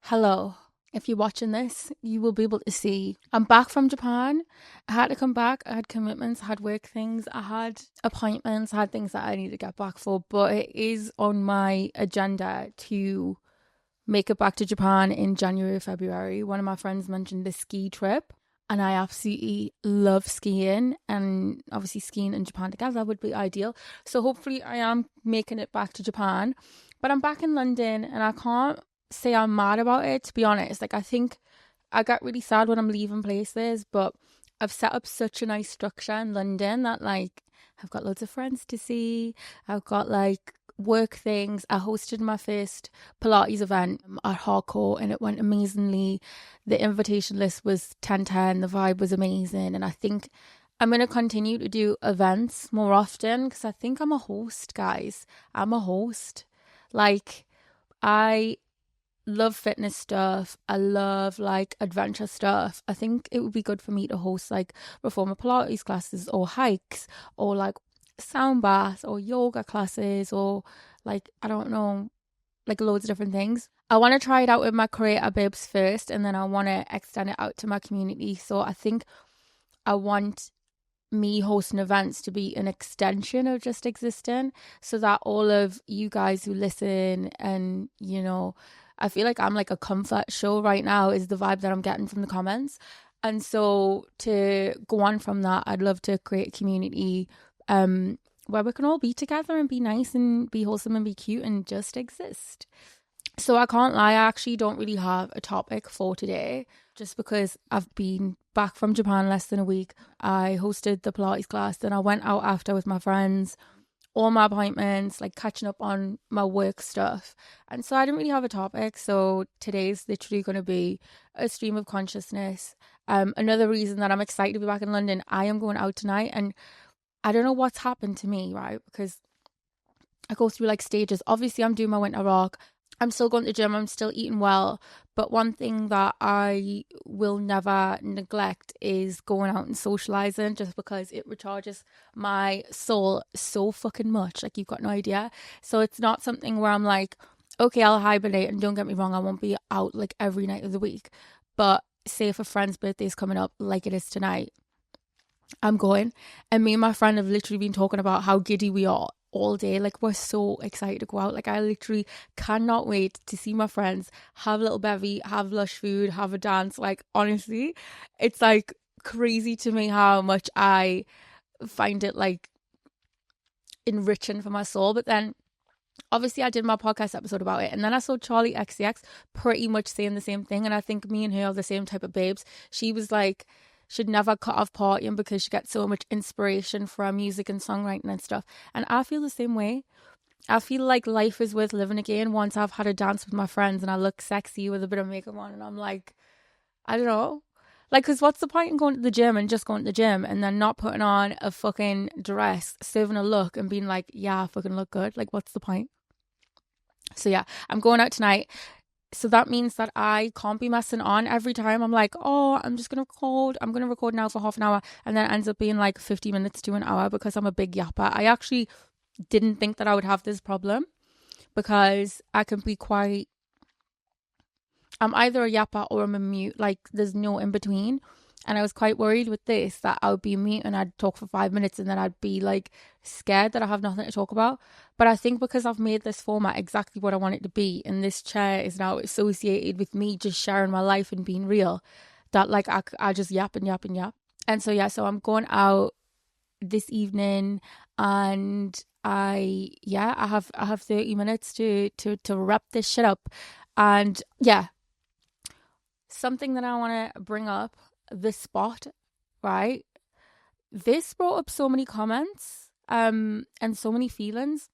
Hello. If you're watching this, you will be able to see I'm back from Japan. I had to come back. I had commitments, I had work things, I had appointments, I had things that I need to get back for. But it is on my agenda to make it back to Japan in January or February. One of my friends mentioned the ski trip, and I absolutely love skiing. And obviously, skiing in Japan together would be ideal. So hopefully, I am making it back to Japan. But I'm back in London, and I can't say I'm mad about it, to be honest. Like, I think I get really sad when I'm leaving places, but I've set up such a nice structure in London that, like, I've got loads of friends to see. I've got, like, work things. I hosted my first Pilates event at Hardcore and it went amazingly. The invitation list was 10/10. The vibe was amazing. And I think I'm going to continue to do events more often because I think I'm a host, guys. I'm a host. Like, I love fitness stuff. I love like adventure stuff. I think it would be good for me to host like reformer Pilates classes or hikes or like sound baths or yoga classes or like I don't know, like loads of different things. I want to try it out with my creator babes first and then I want to extend it out to my community. So I think I want me hosting events to be an extension of just existing so that all of you guys who listen and I feel like I'm like a comfort show right now is the vibe that I'm getting from the comments. And so to go on from that, I'd love to create a community where we can all be together and be nice and be wholesome and be cute and just exist. So I can't lie, I actually don't really have a topic for today just because I've been back from Japan less than a week. I hosted the Pilates class, then I went out after with my friends, all my appointments, like catching up on my work stuff. And so I didn't really have a topic. So today's literally going to be a stream of consciousness. Another reason that I'm excited to be back in London, I am going out tonight and I don't know what's happened to me, right? Because I go through like stages. Obviously, I'm doing my winter rock. I'm still going to the gym. I'm still eating well. But one thing that I will never neglect is going out and socializing just because it recharges my soul so fucking much. Like, you've got no idea. So it's not something where I'm like, okay, I'll hibernate. And don't get me wrong, I won't be out like every night of the week. But say if a friend's birthday is coming up like it is tonight, I'm going. And me and my friend have literally been talking about how giddy we are all day. Like, we're so excited to go out. Like, I literally cannot wait to see my friends, have a little bevy, have lush food, have a dance. Like, honestly, it's like crazy to me how much I find it like enriching for my soul. But then obviously I did my podcast episode about it and then I saw Charlie XCX pretty much saying the same thing, and I think me and her are the same type of babes. She was like, should never cut off partying because she gets so much inspiration from music and songwriting and stuff. And I feel the same way. I feel like life is worth living again once I've had a dance with my friends and I look sexy with a bit of makeup on and I'm like, I don't know. Like, because what's the point in going to the gym and just going to the gym and then not putting on a fucking dress, serving a look and being like, yeah, I fucking look good? Like, what's the point? So yeah, I'm going out tonight. So that means that I can't be messing on every time. I'm like, oh, I'm just going to record. I'm going to record now for half an hour. And then it ends up being like 50 minutes to an hour because I'm a big yapper. I actually didn't think that I would have this problem because I can be quite, I'm either a yapper or I'm a mute. Like, there's no in between. And I was quite worried with this that I would be mute and I'd talk for 5 minutes and then I'd be like scared that I have nothing to talk about. But I think because I've made this format exactly what I want it to be, and this chair is now associated with me just sharing my life and being real, that like I just yap and yap and yap. And so yeah, so I'm going out this evening and I have 30 minutes to wrap this shit up. And yeah, something that I want to bring up, the spot, right? This brought up so many comments and so many feelings.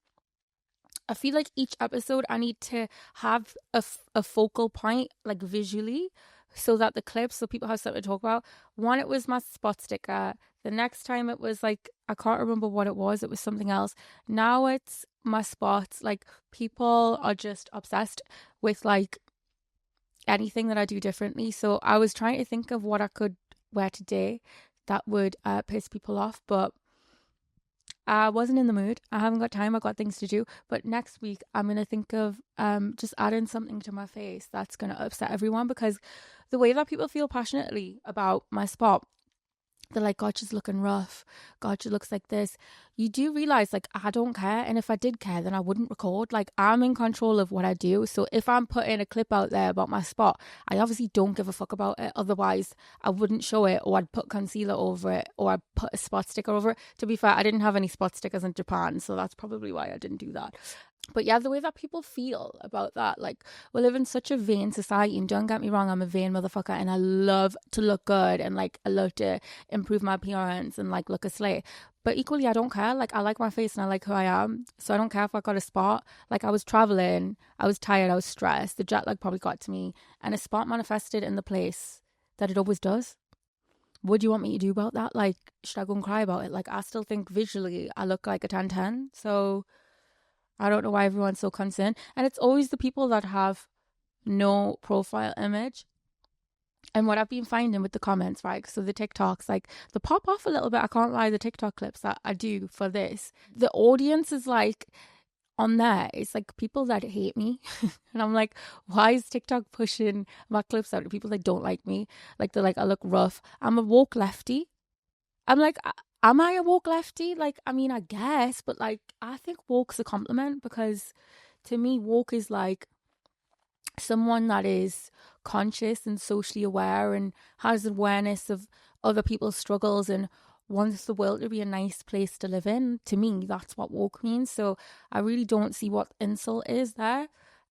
I feel like each episode I need to have a focal point, like visually, so that the clips, so people have something to talk about. One, it was my spot sticker. The next time it was like, I can't remember what it was. It was something else. Now it's my spots. Like, people are just obsessed with like anything that I do differently. So I was trying to think of what I could wear today that would piss people off, but I wasn't in the mood. I haven't got time. I got things to do. But next week, I'm gonna think of just adding something to my face that's gonna upset everyone, because the way that people feel passionately about my spot, they're like, God, she's looking rough. God, she looks like this. You do realize, like, I don't care. And if I did care, then I wouldn't record. Like, I'm in control of what I do. So if I'm putting a clip out there about my spot, I obviously don't give a fuck about it. Otherwise, I wouldn't show it, or I'd put concealer over it, or I'd put a spot sticker over it. To be fair, I didn't have any spot stickers in Japan. So that's probably why I didn't do that. But yeah, the way that people feel about that, like, we live in such a vain society, and don't get me wrong, I'm a vain motherfucker, and I love to look good, and like I love to improve my appearance and like look a slay. But equally, I don't care. Like, I like my face and I like who I am, so I don't care if I got a spot. Like, I was traveling, I was tired, I was stressed, the jet lag probably got to me, and a spot manifested in the place that it always does. What do you want me to do about that? Like, should I go and cry about it? Like, I still think visually I look like a 10/10, so I don't know why everyone's so concerned. And it's always the people that have no profile image. And what I've been finding with the comments, right? So the TikToks, like, they pop off a little bit. I can't lie, the TikTok clips that I do for this, the audience is like, on there, it's like people that hate me. And I'm like, why is TikTok pushing my clips out to people that don't like me? Like, they're like, I look rough. I'm a woke lefty. I'm like, am I a woke lefty? Like, I mean, I guess, but like, I think woke's a compliment, because to me, woke is like someone that is conscious and socially aware and has awareness of other people's struggles and wants the world to be a nice place to live in. To me, that's what woke means. So I really don't see what insult is there.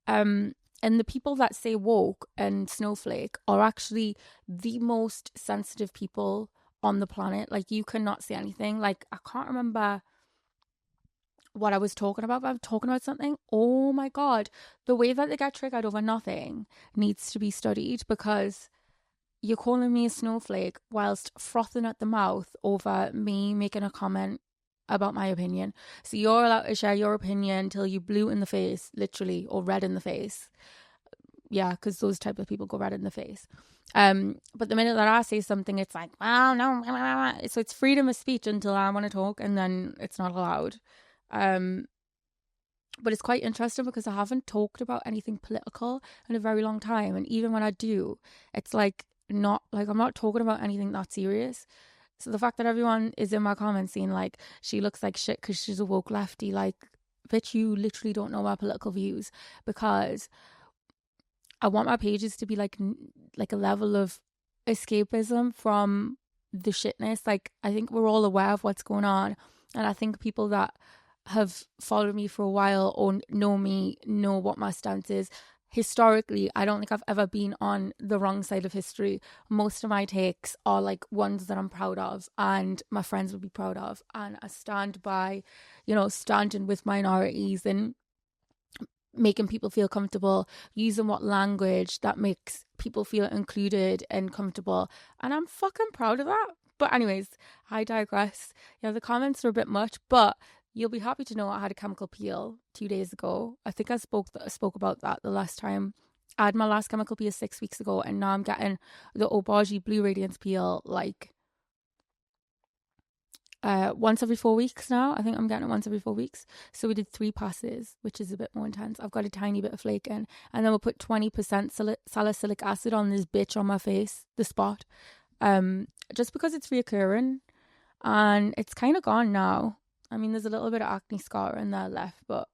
And the people that say woke and snowflake are actually the most sensitive people on the planet. Like, you cannot say anything. Like, I can't remember what I was talking about, but I'm talking about something. Oh my God. The way that they get triggered over nothing needs to be studied, because you're calling me a snowflake whilst frothing at the mouth over me making a comment about my opinion. So you're allowed to share your opinion till you blue in the face, literally, or red in the face. Yeah, because those type of people go red in the face. But the minute that I say something, it's like, well, no. So it's freedom of speech until I want to talk, and then it's not allowed. But it's quite interesting, because I haven't talked about anything political in a very long time. And even when I do, it's like, not like, I'm not talking about anything that serious. So the fact that everyone is in my comments saying like, she looks like shit because she's a woke lefty, like, bitch, you literally don't know my political views, because I want my pages to be like a level of escapism from the shitness. Like, I think we're all aware of what's going on, and I think people that have followed me for a while or know me know what my stance is. Historically, I don't think I've ever been on the wrong side of history. Most of my takes are like ones that I'm proud of and my friends would be proud of, and I stand by, standing with minorities and making people feel comfortable, using what language that makes people feel included and comfortable. And I'm fucking proud of that. But anyways, I digress. Yeah, the comments are a bit much, but you'll be happy to know I had a chemical peel 2 days ago. I think I spoke about that the last time. I had my last chemical peel 6 weeks ago, and now I'm getting the Obagi Blue Radiance peel like once every 4 weeks now. I think I'm getting it once every 4 weeks. So we did 3 passes, which is a bit more intense. I've got a tiny bit of flake in, and then we'll put 20% salicylic acid on this bitch on my face, the spot, just because it's reoccurring, and it's kind of gone now. I mean, there's a little bit of acne scar in there left, but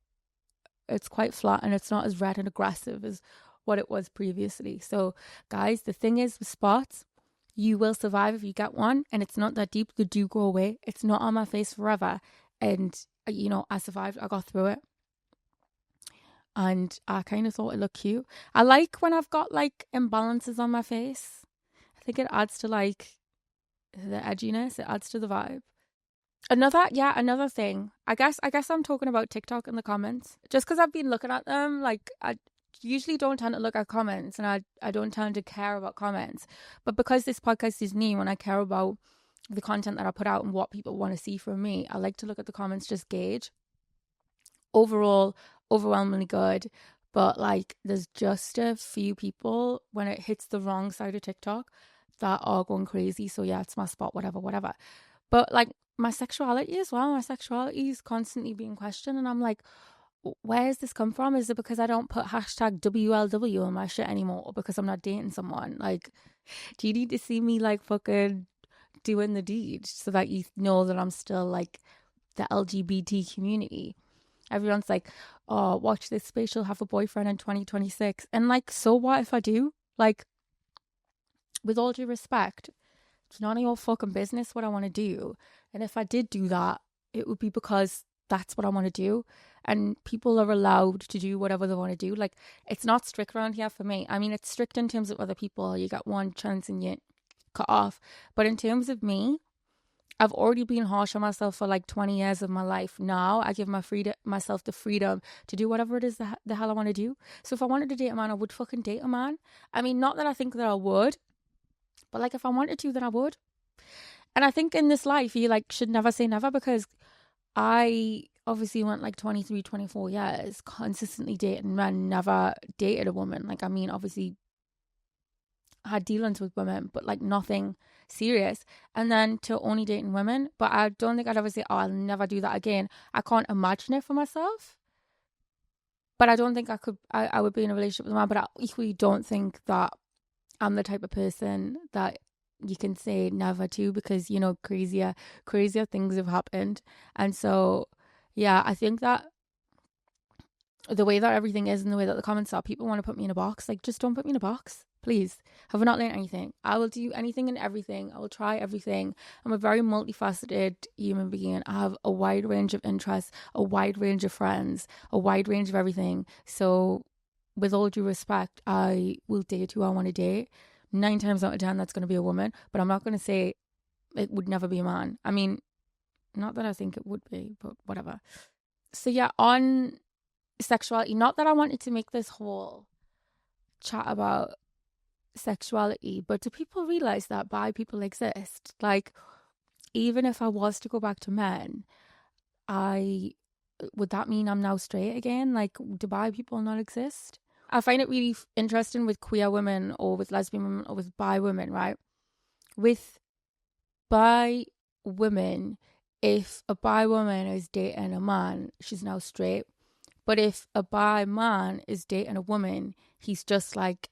it's quite flat and it's not as red and aggressive as what it was previously. So guys, the thing is with spots, you will survive if you get one, and it's not that deep. They do go away. It's not on my face forever. And, I survived. I got through it. And I kind of thought it looked cute. I like when I've got like imbalances on my face. I think it adds to like the edginess. It adds to the vibe. Another thing. I guess I'm talking about TikTok in the comments. Just because I've been looking at them, like, I usually don't tend to look at comments, and I don't tend to care about comments. But because this podcast is new and I care about the content that I put out and what people want to see from me, I like to look at the comments, just gauge. Overall, overwhelmingly good. But like, there's just a few people when it hits the wrong side of TikTok that are going crazy. So yeah, it's my spot, whatever. But like, my sexuality as well. My sexuality is constantly being questioned, and I'm like, where's this come from? Is it because I don't put hashtag WLW on my shit anymore, or because I'm not dating someone? Like, do you need to see me like fucking doing the deed so that you know that I'm still like the LGBT community? Everyone's like, oh, watch this space, she'll have a boyfriend in 2026. And like, so what if I do? Like, with all due respect, it's none of your fucking business what I want to do. And if I did do that, it would be because that's what I want to do. And people are allowed to do whatever they want to do. Like, it's not strict around here for me. I mean, it's strict in terms of other people. You got one chance and you cut off. But in terms of me, I've already been harsh on myself for like 20 years of my life. Now I give myself the freedom to do whatever it is the hell I want to do. So if I wanted to date a man, I would fucking date a man. I mean, not that I think that I would, but like if I wanted to, then I would. And I think in this life, you like should never say never, because I obviously went like 23, 24 years consistently dating men, never dated a woman. Like, I mean, obviously had dealings with women, but like nothing serious. And then to only dating women. But I don't think I'd ever say, oh, I'll never do that again. I can't imagine it for myself. But I don't think I would be in a relationship with a man. But I equally don't think that I'm the type of person that you can say never to, because, you know, crazier things have happened. And so, yeah, I think that the way that everything is and the way that the comments are, people want to put me in a box. Like, just don't put me in a box, please. Have I not learned anything? I will do anything and everything. I will try everything. I'm a very multifaceted human being. I have a wide range of interests, a wide range of friends, a wide range of everything. So with all due respect, I will date who I want to date. 9 times out of 10, that's going to be a woman. But I'm not going to say it would never be a man. I mean, not that I think it would be, but whatever. So yeah, on sexuality, not that I wanted to make this whole chat about sexuality, but do people realize that bi people exist? Like, even if I was to go back to men, would that mean I'm now straight again? Like, do bi people not exist? I find it really interesting with queer women or with lesbian women or with bi women, right? With bi women, if a bi woman is dating a man, she's now straight. But if a bi man is dating a woman, he's just like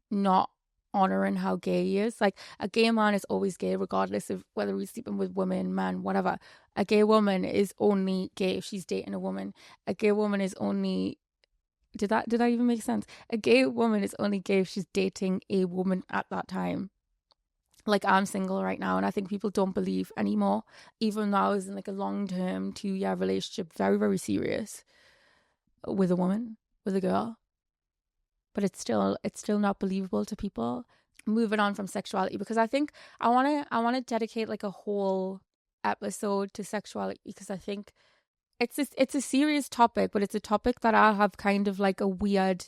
not honoring how gay he is. Like, a gay man is always gay, regardless of whether he's sleeping with women, men, whatever. A gay woman is only gay if she's dating a woman. A gay woman is only... Did that even make sense? A gay woman is only gay if she's dating a woman at that time. Like, I'm single right now, and I think people don't believe anymore, even though I was in like a long-term 2-year relationship, very, very serious, with a woman, with a girl. But it's still not believable to people. Moving on from sexuality, because I think I want to dedicate like a whole episode to sexuality, because I think it's a serious topic, but it's a topic that I have kind of like a weird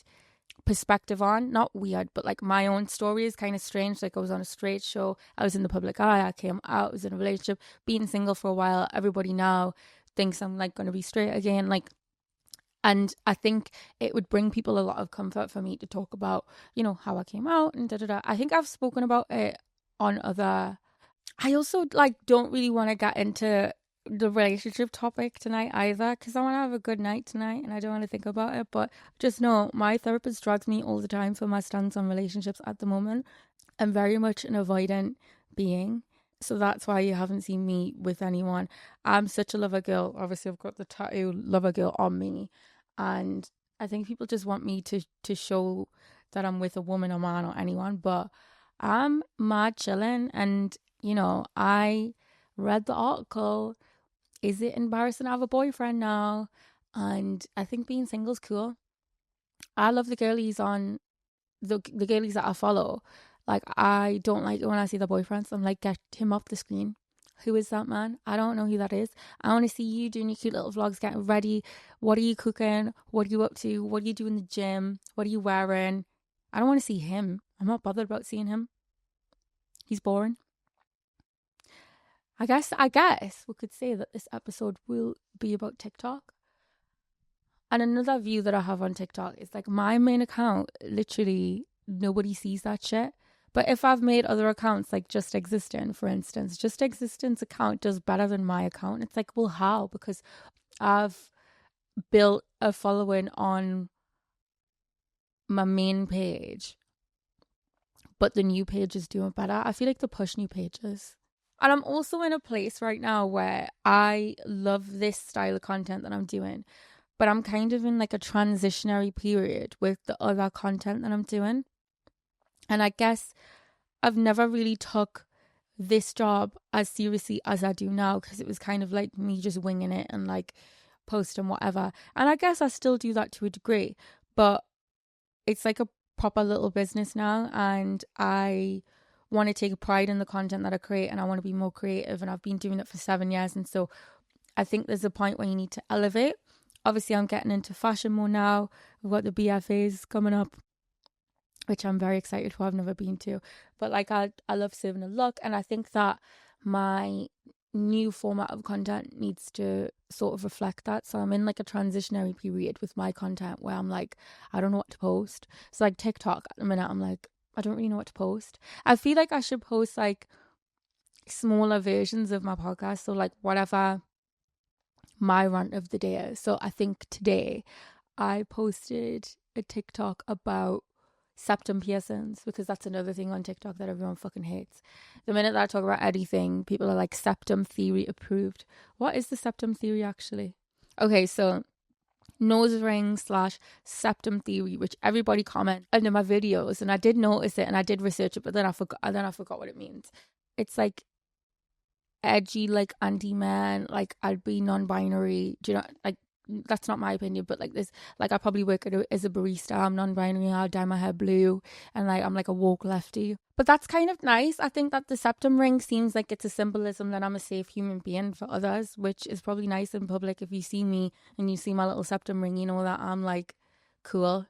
perspective on. Not weird, but like my own story is kind of strange. Like, I was on a straight show, I was in the public eye, I came out, I was in a relationship, being single for a while. Everybody now thinks I'm like going to be straight again. Like, and I think it would bring people a lot of comfort for me to talk about, you know, how I came out and da-da-da. I think I've spoken about it on other... I also, like, don't really want to get into the relationship topic tonight either, because I want to have a good night tonight and I don't want to think about it. But just know, my therapist drags me all the time for my stance on relationships at the moment. I'm very much an avoidant being. So that's why you haven't seen me with anyone. I'm such a lover girl. Obviously, I've got the tattoo lover girl on me. And I think people just want me to show that I'm with a woman or man or anyone. But I'm mad chilling. And, you know, I read the article, is it embarrassing to have a boyfriend now? And I think being single's cool. I love the girlies on the girlies that I follow. Like, I don't like it when I see the boyfriends. I'm like, get him off the screen. Who is that man? I don't know who that is. I want to see you doing your cute little vlogs, getting ready. What are you cooking? What are you up to? What do you do in the gym? What are you wearing? I don't want to see him. I'm not bothered about seeing him. He's boring. I guess we could say that this episode will be about TikTok. And another view that I have on TikTok is like, my main account, literally nobody sees that shit. But if I've made other accounts, like Just Existent, for instance, Just Existent's account does better than my account. It's like, well, how? Because I've built a following on my main page, but the new page is doing better. I feel like to push new pages. And I'm also in a place right now where I love this style of content that I'm doing, but I'm kind of in like a transitionary period with the other content that I'm doing. And I guess I've never really took this job as seriously as I do now, because it was kind of like me just winging it and like posting whatever. And I guess I still do that to a degree, but it's like a proper little business now, and I want to take pride in the content that I create, and I want to be more creative, and I've been doing it for 7 years, and so I think there's a point where you need to elevate. Obviously, I'm getting into fashion more now. We've got the BFAs coming up, which I'm very excited for. I've never been to, but like I love serving a look, and I think that my new format of content needs to sort of reflect that. So I'm in like a transitionary period with my content where I'm like, I don't know what to post. So like TikTok at the minute, I'm like, I don't really know what to post. I feel like I should post like smaller versions of my podcast, so like whatever my rant of the day is. So I think today I posted a TikTok about septum piercings, because that's another thing on TikTok that everyone fucking hates. The minute that I talk about anything, people are like, septum theory approved. What is the septum theory actually? Okay, so nose ring / septum theory, which everybody comment under my videos, and I did notice it and I did research it, but then I forgot what it means. It's like edgy, like anti-man, like I'd be non-binary. Do you know, like, that's not my opinion, but like this, like I probably work as a barista. I'm non-binary. I'll dye my hair blue, and like I'm like a woke lefty. But that's kind of nice. I think that the septum ring seems like it's a symbolism that I'm a safe human being for others, which is probably nice in public. If you see me and you see my little septum ring, you know that I'm like cool,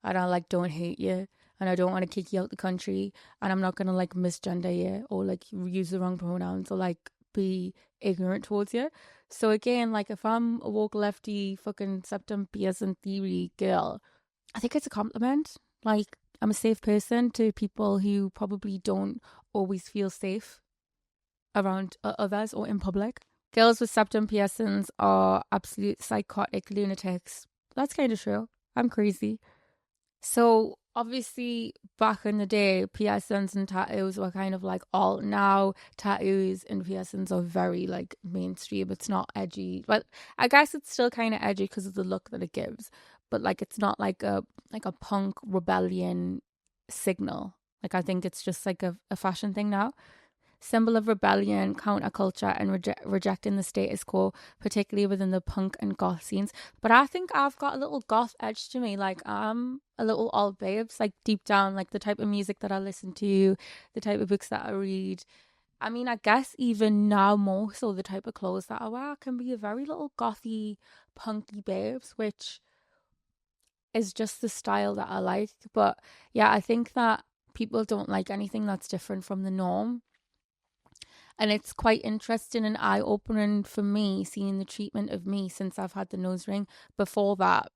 and I like don't hate you, and I don't want to kick you out the country, and I'm not gonna like misgender you or like use the wrong pronouns or like be ignorant towards you. So again, like if I'm a woke lefty fucking septum piercing theory girl, I think it's a compliment. Like I'm a safe person to people who probably don't always feel safe around others or in public. Girls with septum piercings are absolute psychotic lunatics. That's kind of true. I'm crazy. So obviously back in the day, piercings and tattoos were kind of like all. Now tattoos and piercings are very like mainstream. It's not edgy, but I guess it's still kind of edgy because of the look that it gives. But like it's not like a punk rebellion signal. Like I think it's just like a fashion thing now. Symbol of rebellion, counterculture, and rejecting the status quo, particularly within the punk and goth scenes. But I think I've got a little goth edge to me. Like I'm a little alt babes, like deep down, like the type of music that I listen to, the type of books that I read. I mean, I guess even now more so, the type of clothes that I wear can be a very little gothy, punky babes, which is just the style that I like. But yeah, I think that people don't like anything that's different from the norm. And it's quite interesting and eye-opening for me seeing the treatment of me since I've had the nose ring. Before that,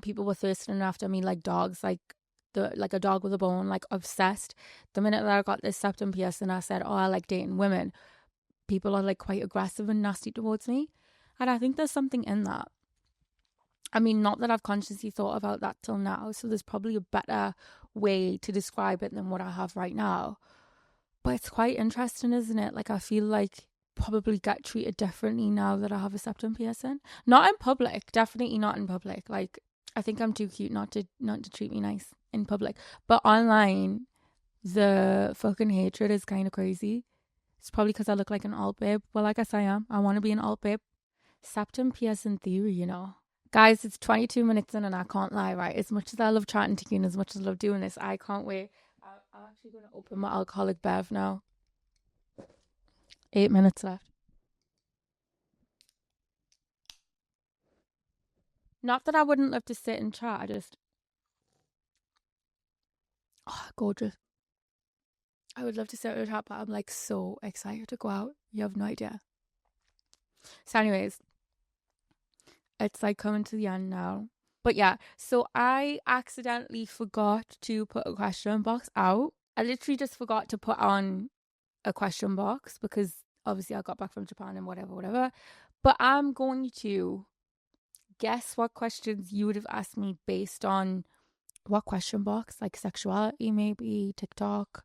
people were thirsting after me like dogs, like a dog with a bone, like obsessed. The minute that I got this septum piercing, I said, oh, I like dating women. People are like quite aggressive and nasty towards me. And I think there's something in that. I mean, not that I've consciously thought about that till now. So there's probably a better way to describe it than what I have right now. But it's quite interesting, isn't it? Like I feel like probably get treated differently now that I have a septum piercing. Not in public, definitely not in public. Like I think I'm too cute not to treat me nice in public. But online, the fucking hatred is kind of crazy. It's probably because I look like an alt babe. Well, I guess I am. I want to be an alt babe. Septum piercing theory, you know. Guys, it's 22 minutes in and I can't lie, right? As much as I love chatting to you and as much as I love doing this, I can't wait. I'm actually going to open my alcoholic bev now. 8 minutes left. Not that I wouldn't love to sit and chat. I just... Oh, gorgeous. I would love to sit and chat, but I'm like so excited to go out. You have no idea. So anyways, it's like coming to the end now. But yeah, so I accidentally forgot to put a question box out. I literally just forgot to put on a question box because obviously I got back from Japan and whatever. But I'm going to guess what questions you would have asked me based on what question box, like sexuality, maybe TikTok,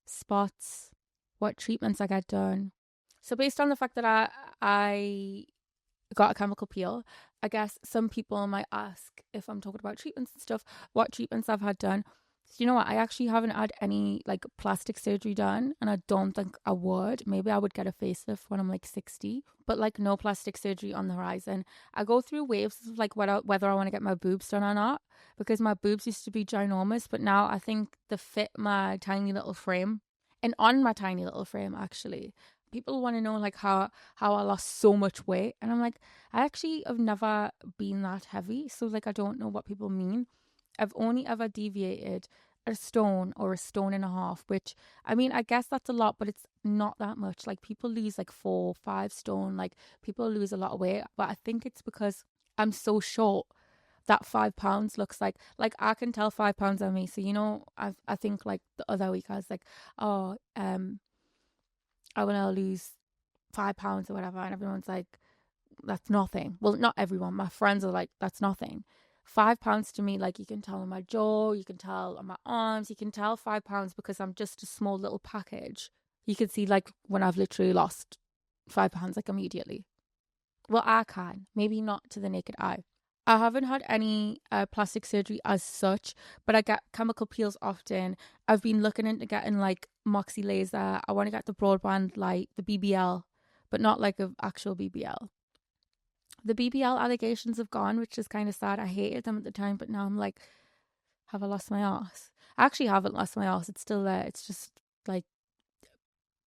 spots, what treatments I get done. So based on the fact that I got a chemical peel, I guess some people might ask, if I'm talking about treatments and stuff, what treatments I've had done. So you know what? I actually haven't had any like plastic surgery done, and I don't think I would. Maybe I would get a facelift when I'm like 60, but like no plastic surgery on the horizon. I go through waves of like whether I want to get my boobs done or not, because my boobs used to be ginormous, but now I think they fit my tiny little frame, and on my tiny little frame actually. People want to know like how I lost so much weight, and I'm like, I actually have never been that heavy, so like I don't know what people mean. I've only ever deviated a stone or a stone and a half, which I mean, I guess that's a lot, but it's not that much. Like people lose like 4, 5 stone, like people lose a lot of weight, but I think it's because I'm so short that 5 pounds looks like I can tell 5 pounds on me. So you know, I think like the other week I was like, oh, I want to lose 5 pounds or whatever, and everyone's like, that's nothing. Well, not everyone. My friends are like, that's nothing. 5 pounds to me, like you can tell on my jaw, you can tell on my arms, you can tell 5 pounds because I'm just a small little package. You can see like when I've literally lost 5 pounds like immediately. Well, I can, maybe not to the naked eye. I haven't had any plastic surgery as such, but I get chemical peels often. I've been looking into getting like Moxie laser. I want to get the broadband light, the BBL, but not like an actual BBL. The BBL allegations have gone, which is kind of sad. I hated them at the time, but now I'm like, have I lost my arse? I actually haven't lost my arse. It's still there. It's just like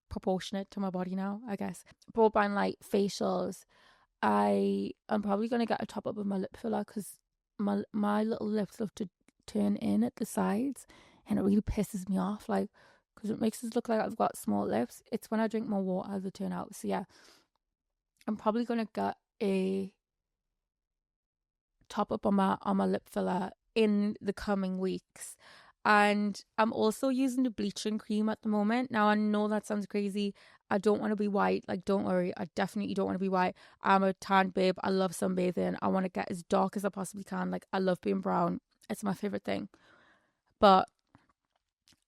proportionate to my body now, I guess. Broadband light, facials. I'm probably gonna get a top up of my lip filler because my little lips love to turn in at the sides, and it really pisses me off. Like, because it makes it look like I've got small lips. It's when I drink more water they turn out. So yeah, I'm probably gonna get a top up on my lip filler in the coming weeks. And I'm also using the bleaching cream at the moment. Now, I know that sounds crazy. I don't want to be white. Like, don't worry. I definitely don't want to be white. I'm a tan babe. I love sunbathing. I want to get as dark as I possibly can. Like, I love being brown. It's my favorite thing. But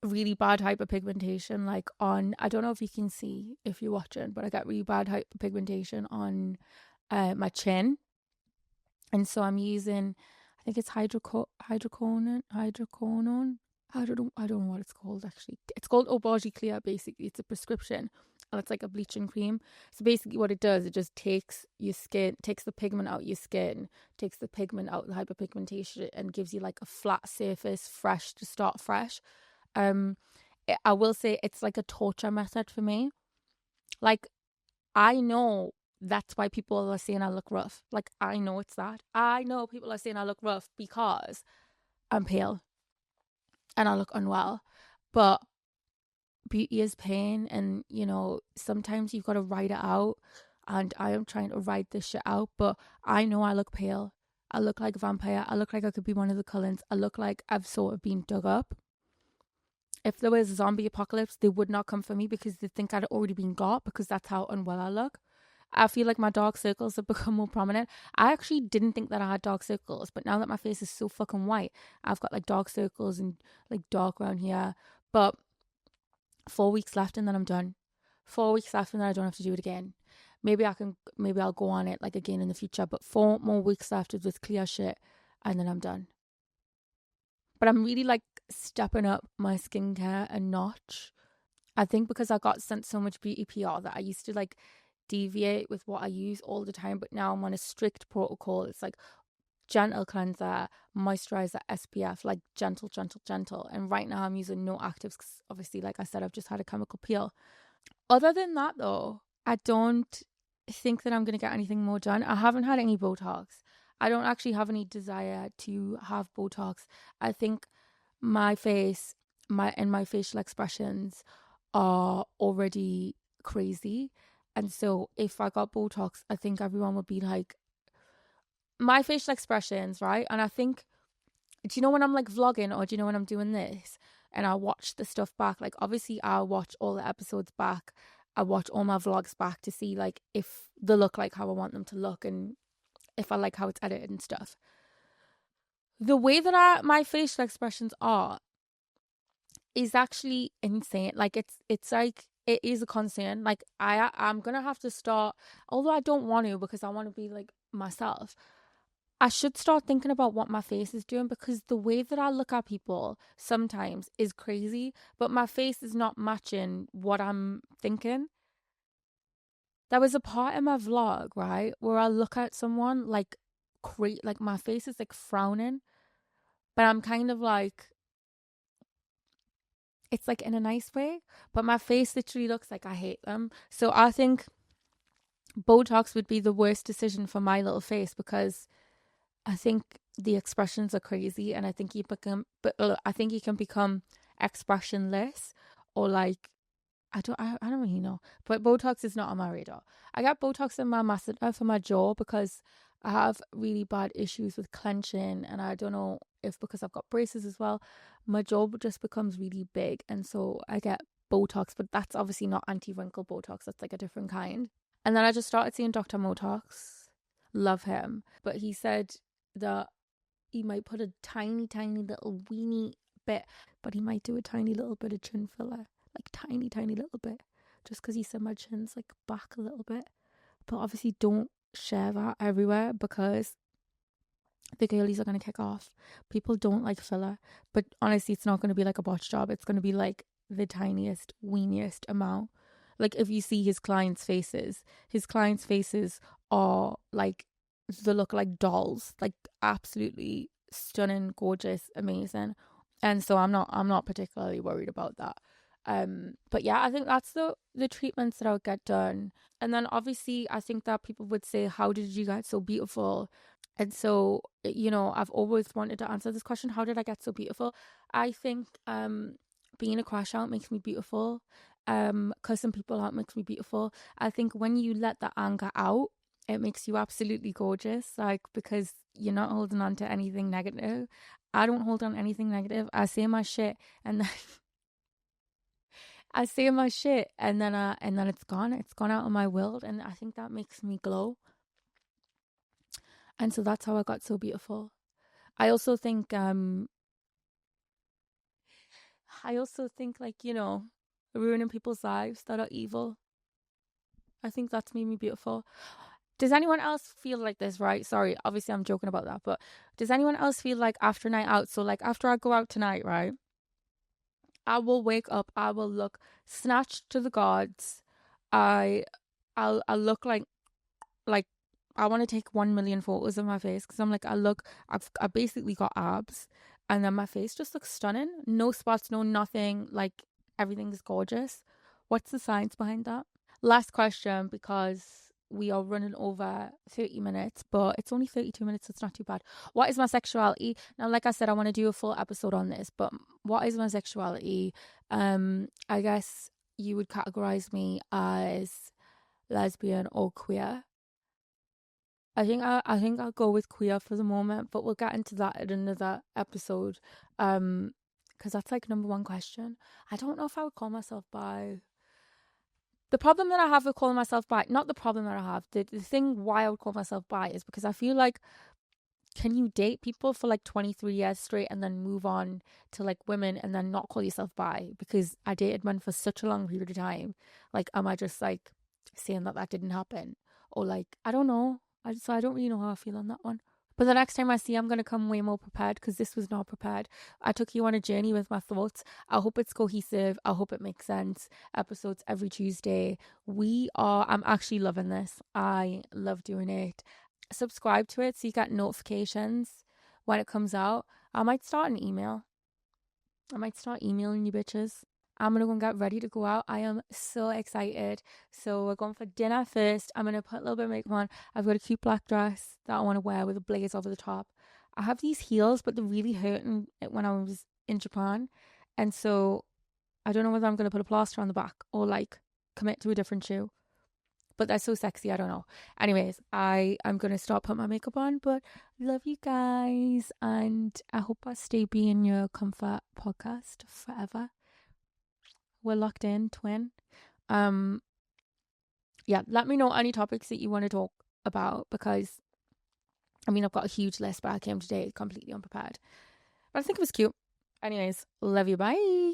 really bad hyperpigmentation, like on, I don't know if you can see if you're watching, but I got really bad hyperpigmentation on my chin. And so I'm using, I think it's hydroquinone. I don't know what it's called actually. It's called Aubergine Clear. Basically, it's a prescription, and it's like a bleaching cream. So basically, what it does, it just takes your skin, takes the pigment out your skin, takes the pigment out the hyperpigmentation, and gives you like a flat surface, fresh to start fresh. I will say it's like a torture method for me. Like, I know that's why people are saying I look rough. Like, I know it's that. I know people are saying I look rough because I'm pale and I look unwell. But beauty is pain, and you know, sometimes you've got to ride it out. And I am trying to ride this shit out, but I know I look pale. I look like a vampire. I look like I could be one of the Cullens. I look like I've sort of been dug up. If there was a zombie apocalypse, they would not come for me because they think I'd already been got, because that's how unwell I look. I feel like my dark circles have become more prominent. I actually didn't think that I had dark circles, but now that my face is so fucking white, I've got like dark circles and like dark around here. But 4 weeks left and then I'm done. 4 weeks left and then I don't have to do it again. Maybe I'll go on it like again in the future, but 4 more weeks left of this clear shit and then I'm done. But I'm really like stepping up my skincare a notch. I think because I got sent so much beauty PR that I used to like deviate with what I use all the time, but now I'm on a strict protocol. It's like gentle cleanser, moisturizer, SPF, like gentle. And right now I'm using no actives because obviously, like I said, I've just had a chemical peel. Other than that though, I don't think that I'm going to get anything more done. I haven't had any Botox. I don't actually have any desire to have Botox. I think my face, my facial expressions are already crazy. And so if I got Botox, I think everyone would be like, my facial expressions, right? And I think, do you know when I'm like vlogging, or do you know when I'm doing this? and I watch the stuff back. Like, obviously, I watch all the episodes back. I watch all my vlogs back to see, like, if they look like how I want them to look and if I like how it's edited and stuff. The way that my facial expressions are is actually insane. Like, it's like, it is a concern. Like, I'm gonna have to start, although I don't want to, because I want to be like myself. I should start thinking about what my face is doing, because the way that I look at people sometimes is crazy, but my face is not matching what I'm thinking. There was a part in my vlog, right, where I look at someone like like my face is like frowning, but I'm kind of like, it's like in a nice way, but my face literally looks like I hate them. So I think Botox would be the worst decision for my little face, because I think the expressions are crazy, and I think I think you can become expressionless, or like, I don't really know. But Botox is not on my radar. I got Botox in my masseter for my jaw because I have really bad issues with clenching, and I don't know if because I've got braces as well, my jaw just becomes really big, and so I get Botox, but that's obviously not anti-wrinkle Botox. That's like a different kind. And then I just started seeing Dr. Motox. Love him. But he said that he might put a tiny, tiny little weeny bit, but he might do a tiny little bit of chin filler. Like, tiny, tiny little bit. Just because he said my chin's like back a little bit. But obviously don't share that everywhere, because the girlies are going to kick off. People don't like filler. But honestly, it's not going to be like a botch job. It's going to be like the tiniest, weeniest amount. Like, if you see his clients' faces are like, they look like dolls, like absolutely stunning, gorgeous, amazing. And so I'm not particularly worried about that. But yeah, I think that's the treatments that I would get done. And then obviously I think that people would say, how did you get so beautiful? And so, I've always wanted to answer this question. How did I get so beautiful? I think being a crash out makes me beautiful. Cussing people out makes me beautiful. I think when you let the anger out, it makes you absolutely gorgeous. Like, because you're not holding on to anything negative. I don't hold on to anything negative. I say my shit, and then I say my shit, and then it's gone. It's gone out of my world, and I think that makes me glow. And so that's how I got so beautiful. I also think like, ruining people's lives that are evil. I think that's made me beautiful. Does anyone else feel like this, right? Sorry, obviously I'm joking about that, but does anyone else feel like after night out, so like after I go out tonight, right, I will wake up, I will look snatched to the gods. I I'll look like I want to take 1 million photos of my face, because I'm like, I basically got abs, and then my face just looks stunning. No spots, no nothing. Like, everything's gorgeous. What's the science behind that? Last question, because we are running over 30 minutes, but it's only 32 minutes, so it's not too bad. What is my sexuality? Now, like I said, I want to do a full episode on this, but what is my sexuality? I guess you would categorize me as lesbian or queer. I think I'll go with queer for the moment, but we'll get into that in another episode. Because that's like number one question. I don't know if I would call myself bi. The problem that I have with calling myself bi, not the problem that I have, the thing why I would call myself bi is because I feel like, can you date people for like 23 years straight and then move on to like women and then not call yourself bi? Because I dated men for such a long period of time. Like, am I just like saying that didn't happen? Or like, I don't know. I don't really know how I feel on that one. But the next time I see you, I'm going to come way more prepared, because this was not prepared. I took you on a journey with my thoughts. I hope it's cohesive. I hope it makes sense. Episodes every Tuesday. I'm actually loving this. I love doing it. Subscribe to it so you get notifications when it comes out. I might start an email. I might start emailing you bitches. I'm going to go and get ready to go out. I am so excited. So we're going for dinner first. I'm going to put a little bit of makeup on. I've got a cute black dress that I want to wear with a blaze over the top. I have these heels, but they're really hurting when I was in Japan. And so I don't know whether I'm going to put a plaster on the back or like commit to a different shoe. but they're so sexy. I don't know. Anyways, I am going to start putting my makeup on, but love you guys. And I hope I stay being your comfort podcast forever. We're locked in, twin. Yeah, let me know any topics that you want to talk about, because I mean, I've got a huge list, but I came today completely unprepared. But I think it was cute. Anyways, love you. Bye.